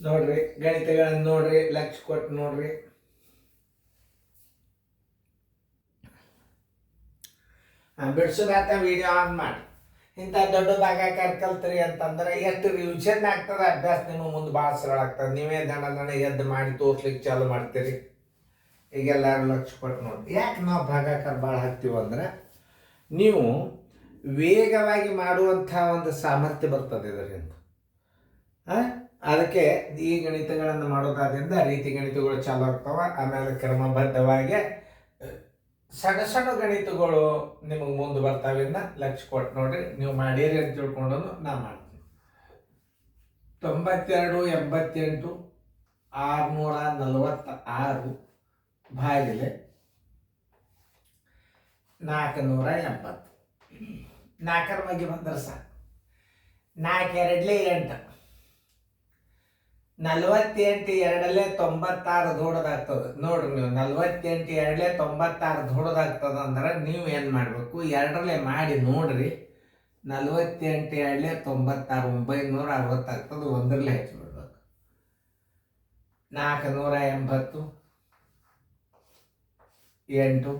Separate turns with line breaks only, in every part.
ನೋಡ್ರಿ ಗಣಿತಗಳನ್ನು ನೋಡ್ರಿ, ಲಕ್ಷ ಕೊಟ್ಟು ನೋಡ್ರಿ. ಬಿಡ್ಸೋದಾತ ವಿಡಿಯೋ ಆನ್ ಮಾಡಿ. ಇಂಥ ದೊಡ್ಡ ಭಾಗಾಕಾರ ಕಲ್ತ್ರಿ ಅಂತಂದ್ರೆ ಎಷ್ಟು ರಿವಿಷನ್ ಆಗ್ತದೆ, ಅಭ್ಯಾಸ ನಿಮ್ಮ ಮುಂದೆ ಭಾಳ ಸರಳ ಆಗ್ತದೆ. ನೀವೇ ದಣ ಎದ್ದು ಮಾಡಿ ತೋರ್ಸ್ಲಿಕ್ಕೆ ಚಾಲು ಮಾಡ್ತೀರಿ. ಈಗೆಲ್ಲರೂ ಲಕ್ಷ ಕೊಟ್ಟು ನೋಡಿ. ಯಾಕೆ ನಾವು ಭಾಗಾಕಾರ ಭಾಳ ಹಾಕ್ತೀವಿ ಅಂದ್ರೆ, ನೀವು ವೇಗವಾಗಿ ಮಾಡುವಂಥ ಒಂದು ಸಾಮರ್ಥ್ಯ ಬರ್ತದೆ ಇದರಿಂದ. ಅದಕ್ಕೆ ಈ ಗಣಿತಗಳನ್ನು ಮಾಡೋದಾದ್ರಿಂದ ರೀತಿ ಗಣಿತಗಳು ಚಾಲು ಆಗ್ತಾವೆ. ಆಮೇಲೆ ಕ್ರಮಬದ್ಧವಾಗಿ ಸಣ್ಣ ಸಣ್ಣ ಗಣಿತಗಳು ನಿಮಗೆ ಮುಂದೆ ಬರ್ತಾವಿಂದ ಲಕ್ಷ ಕೊಟ್ಟು ನೋಡ್ರಿ. ನೀವು ಮಾಡಿರಿ ಅಂತ ತಿಳ್ಕೊಂಡು ನಾ ಮಾಡ್ತೀನಿ. 92 88 646 ಭಾಗಿಲೆ 480. 4ರ ಬಗ್ಗೆ ಬಂದ್ರೆ ಸಾಕು. 4 2 8. 48 2 96 ದೊಡ್ಡದಾಗ್ತದೆ. ನೋಡ್ರಿ ನೀವು 48 2 96 ದೊಡ್ಡದಾಗ್ತದೆ ಅಂದ್ರೆ ನೀವು ಏನು ಮಾಡಬೇಕು, 2 ಮಾಡಿ ನೋಡ್ರಿ. 48 2 96 960 ಆಗ್ತದೆ. 1 ಹೆಚ್ಚಿಬಿಡ್ಬೇಕು. 480 8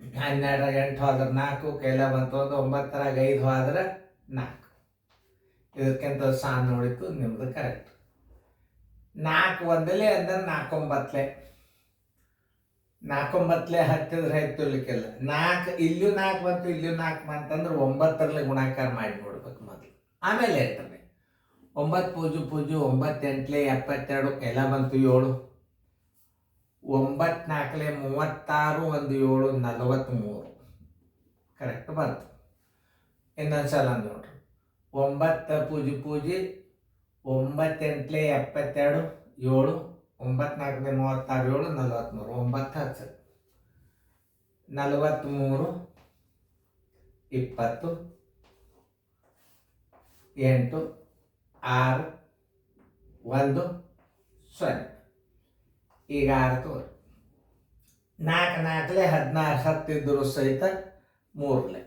12 8 ಹೋದ್ರೆ 4 ಕೈಲ ಬಂತು. 9 5 ಹೋದ್ರೆ 4. ಇದಕ್ಕಿಂತ ಸಾನ್ ನೋಡಿತ್ತು ನಿಮ್ದು ಕರೆಕ್ಟ್. 4 1 ಅಂದ್ರೆ 49. 49 ಹತ್ತಿದ್ರೆ ಹತ್ತಿರ್ಲಿಕ್ಕಿಲ್ಲ. 4 ಇಲ್ಲೂ 4 ಬಂತು, ಇಲ್ಲೂ 4 ಬಂತಂದ್ರೆ 9ರಲ್ಲಿ ಗುಣಾಕಾರ ಮಾಡಿ ನೋಡ್ಬೇಕು ಮೊದಲು. ಆಮೇಲೆ 8ರಲ್ಲಿ 9 ಪೂಜು 9 8 72 ಕೈಲ ಬಂತು 7. 9 4 36 1 7 43 ಕರೆಕ್ಟ್ ಬಂತು. ಇನ್ನೊಂದ್ಸಲ ನೋಡ್ರಿ. 9 ಪೂಜಿ 9 8 72 7. 9 4 36 7 43 9 10 43 20 8 6 1 0. ಈಗ 6 ತೋರಿ. 4 4 16 ಹತ್ತಿದ್ದರೂ ಸಹಿತ 3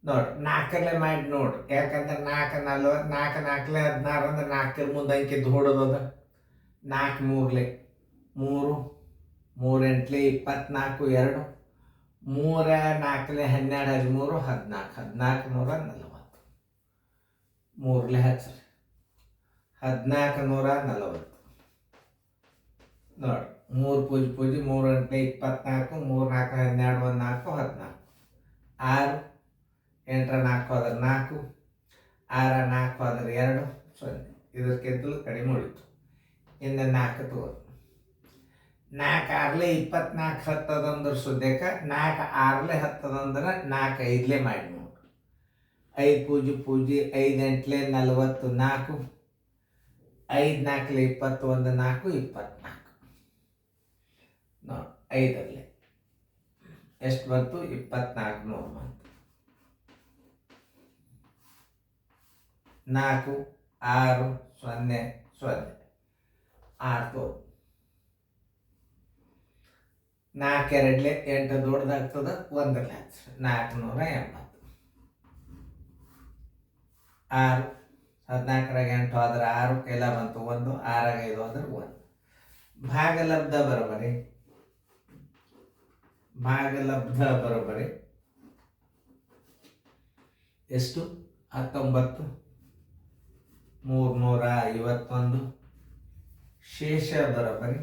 ನೋಡ್ರಿ. 4ರಲ್ಲಿ ಮಾಡಿ ನೋಡ್ರಿ. ಯಾಕಂದ್ರೆ 4 40 4 4 16 ಅಂದ್ರೆ 4 ಮುಂದೆ ಅಂಕಿ ದೊಡ್ಡದದ. 4 3 3 3 8 24 2 3 4 12 13 14 14 3 ಹಚ್ಚ್ರಿ. 1440 ನೋಡ್ರಿ. 3 ಪೂಜಿ 3 8 24 3 4 12 1 4 14 6 8 4 ಹೋದ್ರೆ 4 6 4 ಹೋದ್ರೆ 2 0. ಇದಕ್ಕಿಂತಲೂ ಕಡಿಮೆ ಉಳಿತು. ಇನ್ನು 4 ತೋರಿ. 4 6 24 ಹತ್ತದಂದ್ರೆ ಸುದ್ಯಕ್ಕೆ 4 6 ಹತ್ತದಂದ್ರೆ 4 5 ಮಾಡಿ ನೋಡ್ರಿ. 5 ಪೂಜಿ 5 8 44 5 4 21 4 24 ನೋಡಿ. 5ರಲ್ಲಿ ಎಷ್ಟು ಬಂತು? 24 ಬಂತು. 4 6 0 0 6 4 2 8 ದೊಡ್ಡದಾಗ್ತದೆ. 1 480 6 14 8 ಹೋದ್ರೆ 6 ಕೈಲ ಬಂತು 1 6 5 ಹೋದ್ರೆ 1. ಭಾಗಲಬ್ಧ ಬರೋಬರಿ. ಭಾಗಲಬ್ಧ ಬರೋಬರಿ ಎಷ್ಟು? 19 351. ಶೇಷ ಬರೋಬರಿ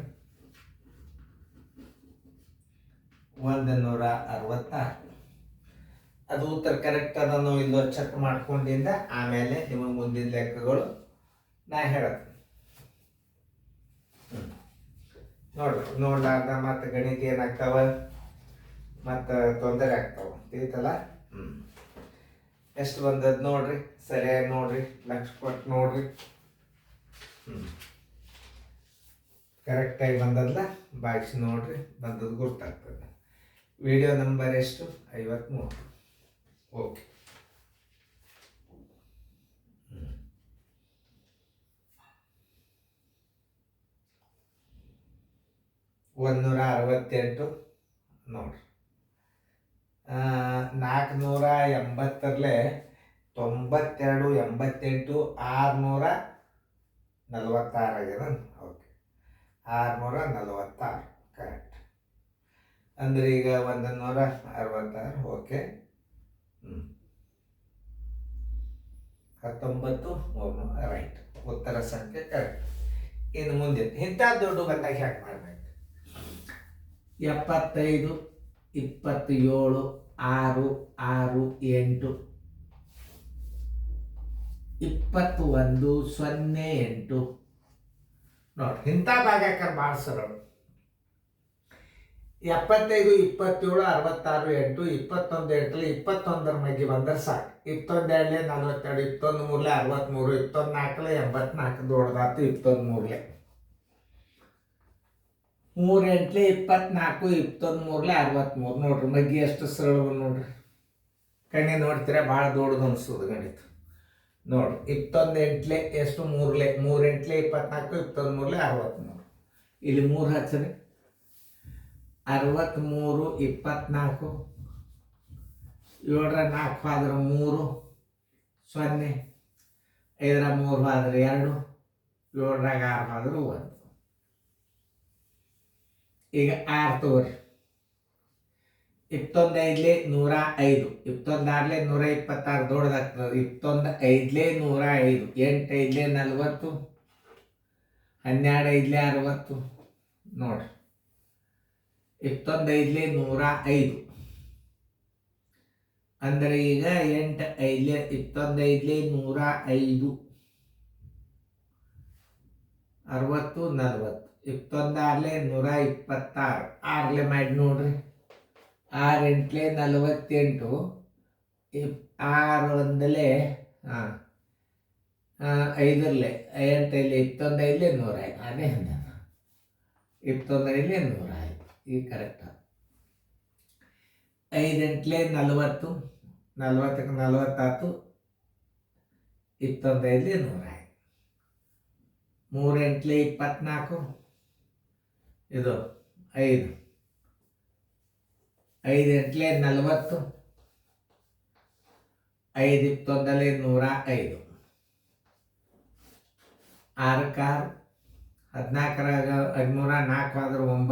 166. ಅದು ಉತ್ತರ ಕರೆಕ್ಟ್ ಅದನ್ನು ಇಲ್ಲೋ ಚೆಕ್ ಮಾಡ್ಕೊಂಡಿಂದ ಆಮೇಲೆ ನಿಮಗೆ ಮುಂದಿನ ಲೆಕ್ಕಗಳು ನಾ ಹೇಳ್ತೀನಿ. ನೋಡ್ರಿ. ನೋಡ್ಲಾರ್ದ ಮತ್ತೆ ಗಣಿತ ಏನಾಗ್ತಾವ, ಮತ್ತು ತೊಂದರೆ ಆಗ್ತಾವ. ತಿಳಿತಲ್ಲ? ಎಷ್ಟು ಬಂದದ್ದು ನೋಡ್ರಿ. ಸರಿಯಾಗಿ ನೋಡ್ರಿ. ಲಕ್ಷ ಕೊಟ್ಟು ನೋಡ್ರಿ. ಕರೆಕ್ಟಾಗಿ ಬಂದದ್ಲ ಬಾಗಿಸಿ ನೋಡ್ರಿ. ಬಂದದ್ದು ಗೊತ್ತಾಗ್ತದೆ. ವಿಡಿಯೋ ನಂಬರ್ ಎಷ್ಟು? 53. ಓಕೆ. 168 ನೋಡ್ರಿ. 480 92 88 600 46 ಆಗ್ಯದ. Okay, 646 correct. ಅಂದ್ರೆ ಈಗ 166. ಓಕೆ. 19 ರೈಟ್, ಉತ್ತರ ಸಂಖ್ಯೆ ಕರೆಕ್ಟ್. ಇನ್ನು ಮುಂದೆ ಇಂಥ ದೊಡ್ಡ ಬಂದಾಗ ಹ್ಯಾಕ್ ಮಾಡ್ಬೇಕು? 75, 27, 6, 6, 8, 21, 0, 8 ನೋಡಿ. ಇಂಥ ಭಾಗಾಕಾರ ಭಾಳ ಸರಳ. 75, 27, 66, 8, 21, 8 21 ಮಗ್ಗಿ ಬಂದ್ರೆ ಸಾಕು. 21 42, 21 63, 21 84 ದೊಡ್ಡದಾತು. 23 3 8 24, 21 63 ನೋಡ್ರಿ. ಮಗ್ಗಿ ಎಷ್ಟು ಸರಳ ನೋಡ್ರಿ. ಕಣ್ಣಿ ನೋಡ್ತೀರ ಭಾಳ ದೊಡ್ಡದು ಅನ್ಸೋದು ಗಣಿತ ನೋಡ್ರಿ. 21 8 ಎಷ್ಟು? 3 3 8 24, 21 63. ಇಲ್ಲಿ 3 ಹಚ್ಚ್ರಿ. 63 24, 7 4 ಆದ್ರೆ 3 0, 5 3 ಆದ್ರೆ 2, 7 6 ಆದ್ರೆ 1. ಈಗ 6 ತಗೋರಿ. 21 5, 21 126 ದೊಡ್ಡದಾಗ್ತದೆ. 21 5 105, 8 5 40, 12 5 60 ನೋಡ್ರಿ. 21 105 ಅಂದರೆ ಈಗ 8 5 21 105 60 40. 21 126 6 ಮಾಡಿ ನೋಡ್ರಿ. 6 8 48, 6 1 5 8 21 5 105. ಅದೇ 21 5 105 ಈಗ ಕರೆಕ್ಟ್. 5 8 40, 40 40 ಆಯ್ತು. 21 5 105. 3 8 24, ಇದು 5 5 8 40, 5 21 105. 6 6, 14 13 4 ಆದ್ರೆ 9,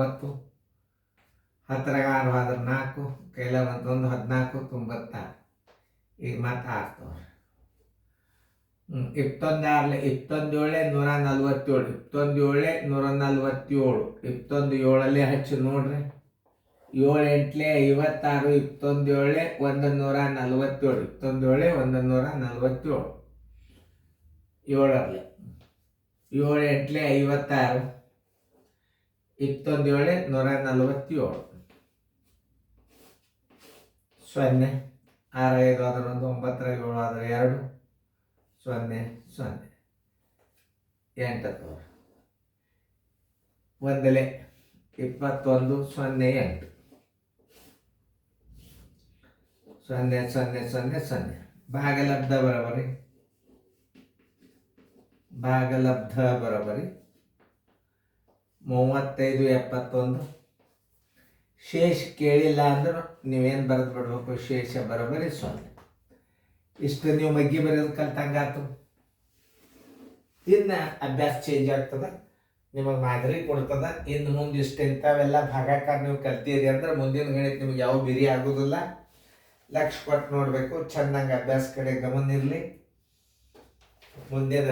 10 6 ಆದ್ರೆ 4, ಕೈಲ 1 14 96. ಈಗ ಮತ್ತೆ 6 ತೋರಿ. 21 21 147, 21 147, 21 7 ಹಚ್ಚಿ ನೋಡ್ರಿ. 7 8 56, 21 147, 21 147, 7 7 8 56, 21 147 0, 6 5 ಆದ್ರೆ 1, 9 7 ಆದ್ರೆ 2, 0 0 8 ತೋರಿ. 1 21 0 8 0 0 0 0. ಭಾಗಲಬ್ಧ ಬರೋಬರಿ. ಭಾಗಲಬ್ಧ ಬರೋಬರಿ 35 71. ಶೇಷ ಕೇಳಿಲ್ಲ ಅಂದ್ರೆ ನೀವೇನು ಬರೆದು ಬಿಡ್ಬೇಕು? ಶೇಷ ಬರೋಬರಿ 0. ಇಷ್ಟು ನೀವು ಮಗ್ಗಿ ಬರೆಯೋದು ಕಲ್ತಂಗಾತು. ಇನ್ನು ಅಭ್ಯಾಸ ಚೇಂಜ್ ಆಗ್ತದೆ, ನಿಮಗೆ ಮಾದರಿ ಕೊಡ್ತದ. ಇನ್ನು ಮುಂದೆ ಇಷ್ಟು ಇಂಥವೆಲ್ಲ ಭಾಗಾಕಾರ ನೀವು ಕಲ್ತೀರಿ ಅಂದ್ರೆ ಮುಂದಿನ ಗಣಿತ ನಿಮ್ಗೆ ಯಾವ ಬಿರಿ ಆಗೋದಿಲ್ಲ. ಲಕ್ಷ ಕೊಟ್ಟು ನೋಡಬೇಕು. ಚೆನ್ನಾಗಿ ಅಭ್ಯಾಸ ಕಡೆ ಗಮನ ಇರಲಿ. ಮುಂದಿನ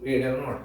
ವಿಡಿಯೋ ನೋಡಿ.